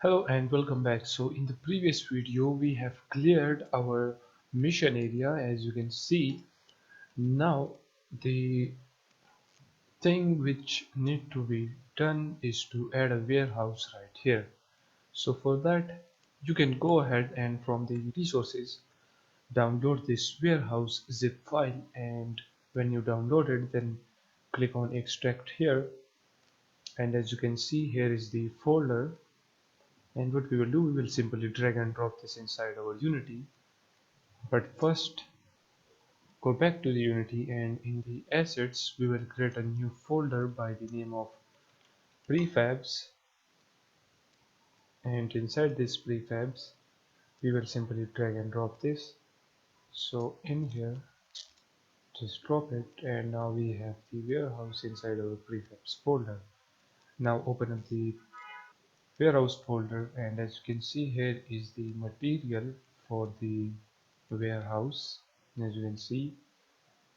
Hello and welcome back. So in the previous video we have cleared our mission area. As you can see, now the thing which need to be done is to add a warehouse right here. So for that you can go ahead and from the resources download this warehouse zip file, and when you download it then click on extract here, and as you can see here is the folder. And what we will do, we will simply drag and drop this inside our Unity. But first, go back to the Unity, and in the assets, we will create a new folder by the name of prefabs. And inside this prefabs, we will simply drag and drop this. So in here, just drop it, and now we have the warehouse inside our prefabs folder. Now open up the warehouse folder, and as you can see here is the material for the warehouse, as you can see,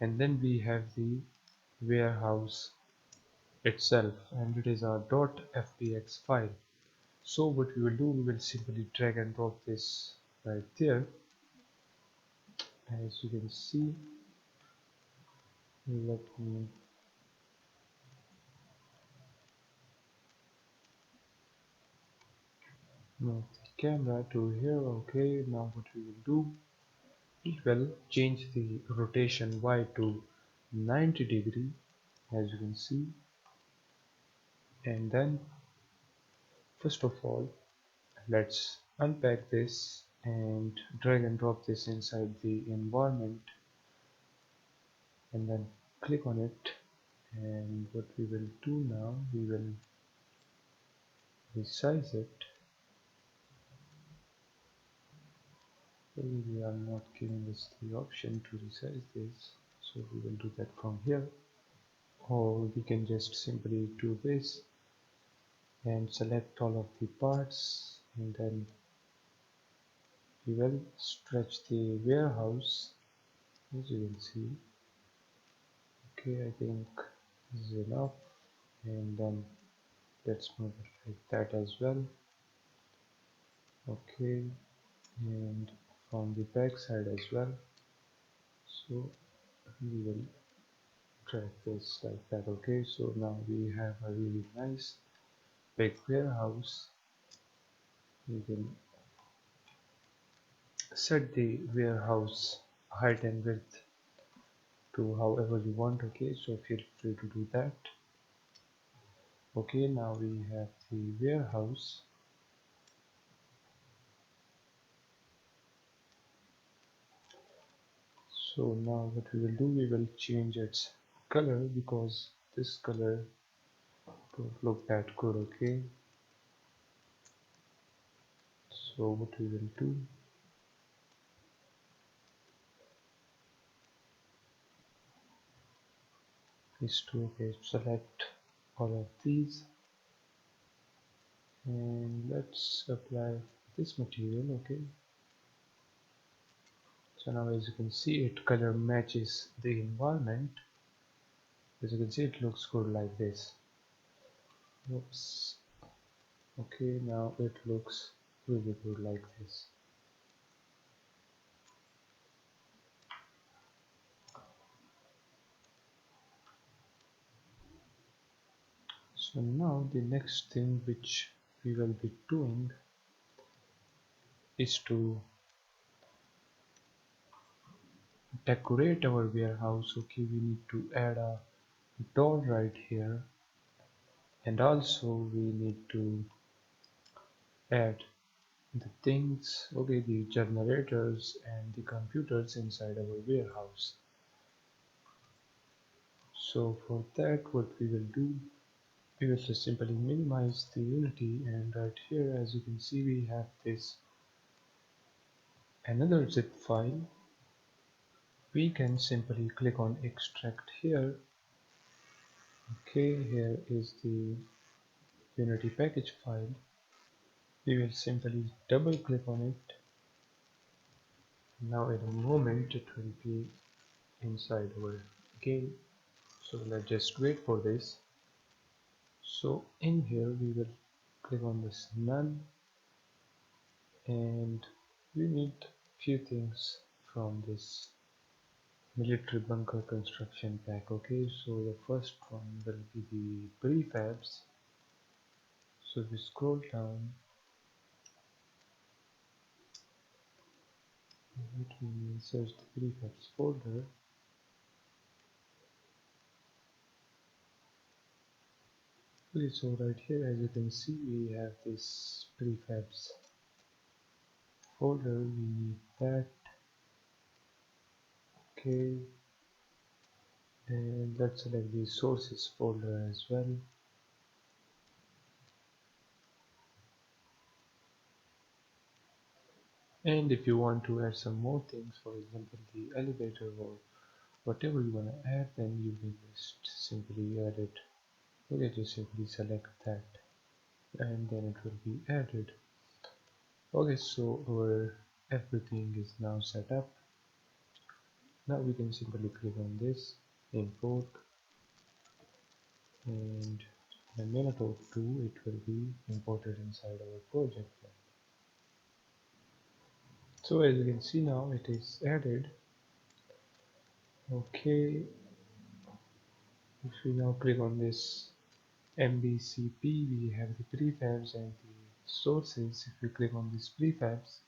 and then we have the warehouse itself, and it is a .fpx file. So what we will do, we will simply drag and drop this right there. As you can see, let me move the camera to here. Okay, now what we will do, we will change the rotation Y to 90 degree, as you can see. And then first of all, let's unpack this and drag and drop this inside the environment, and then click on it. And what we will do now, we will resize it. Maybe we are not giving us the option to resize this, so we will do that from here, or we can just simply do this and select all of the parts, and then we will stretch the warehouse, as you can see. Okay, I think this is enough, and then let's move it like that as well. Okay, and from the back side as well. So we will drag this like that. Okay, so now we have a really nice big warehouse. We can set the warehouse height and width to however you want. Okay, so feel free to do that. Okay, now we have the warehouse. So now what we will do, we will change its color because this color don't look that good. Okay, so what we will do, is to select all of these, and let's apply this material. Okay, so now as you can see, it color matches the environment. As you can see, it looks good like this. Oops. Okay, now it looks really good like this. So now the next thing which we will be doing is to decorate our warehouse. Okay, we need to add a door right here, and also we need to add the things, okay, the generators and the computers inside our warehouse. So for that, what we will do, we will just simply minimize the Unity, and right here as you can see we have this another zip file. We can simply click on extract here. Okay, here is the Unity package file. We will simply double click on it. Now in a moment it will be inside our game, so let's just wait for this. So in here we will click on this none, and we need few things from this military bunker construction pack. Okay, so the first one will be the prefabs. So if we scroll down, let me search the prefabs folder. Okay, so right here, as you can see, we have this prefabs folder. We need that. Okay, and let's select the sources folder as well. And if you want to add some more things, for example the elevator or whatever you want to add, then you can just simply add it. Okay, just simply select that and then it will be added. Okay, so our everything is now set up. Now we can simply click on this, import, and in a minute or two it will be imported inside our project. So as you can see now it is added. Okay, if we now click on this MBCP, we have the prefabs and the sources. If we click on these prefabs,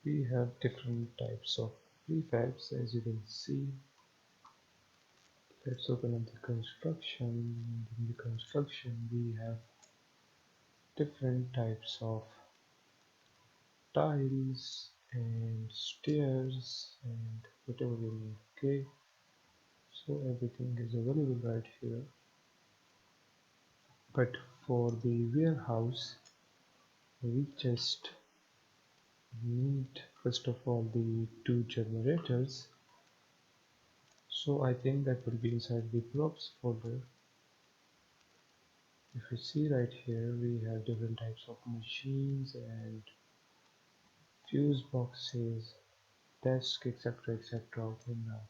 we have different types of prefabs. As you can see, let's open up the construction. In the construction we have different types of tiles and stairs and whatever you need. Okay, so everything is available right here. But for the warehouse we just need first of all the two generators. So I think that will be inside the props folder. If you see right here, we have different types of machines and fuse boxes, desk, etc, etc. Okay, now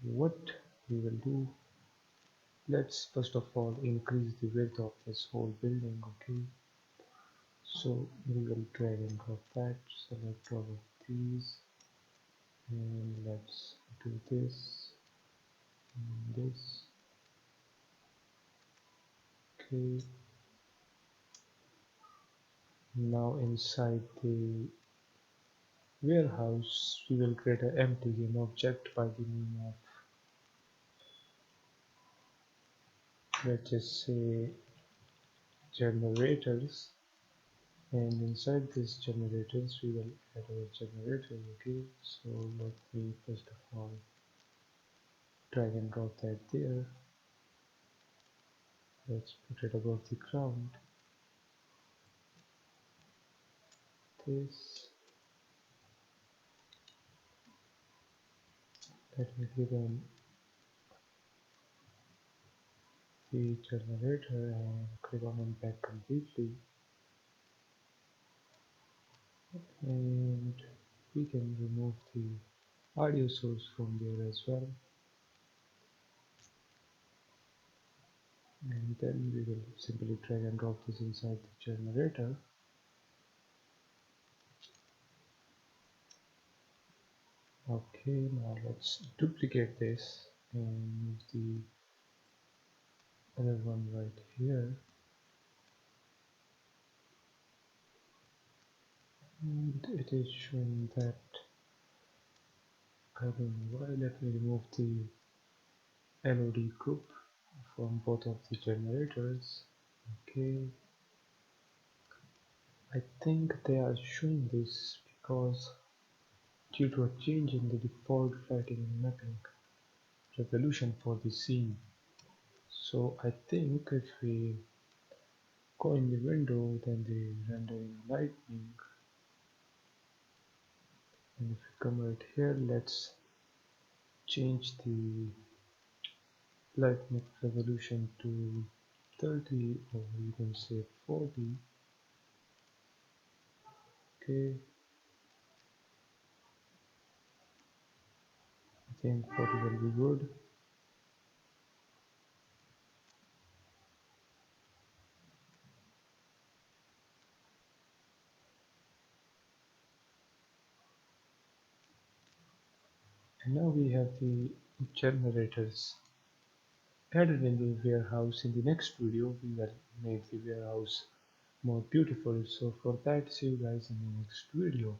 what we will do, let's first of all increase the width of this whole building. Okay, so we will drag and drop that, select all of these, and let's do this and this. Okay, now inside the warehouse we will create an empty game object by the name of, let's just say, generators, and inside this generators we will add our generator. Okay, so let me first of all drag and drop that there. Let's put it above the ground. This, let me click on the generator and click on unpack completely, and we can remove the audio source from there as well. And then we will simply drag and drop this inside the generator. Okay, now let's duplicate this and move the other one right here, and it is showing that, I don't know why. Let me remove the LOD group from both of the generators. Okay, I think they are showing this because due to a change in the default lighting and mapping resolution for the scene. So I think if we go in the window, then the rendering lightning, and if we come right here, let's change the lightning resolution to 30, or you can say 40. Okay, I think 40 will be good. And now we have the generators added in the warehouse. In the next video we will make the warehouse more beautiful. So for that, see you guys in the next video.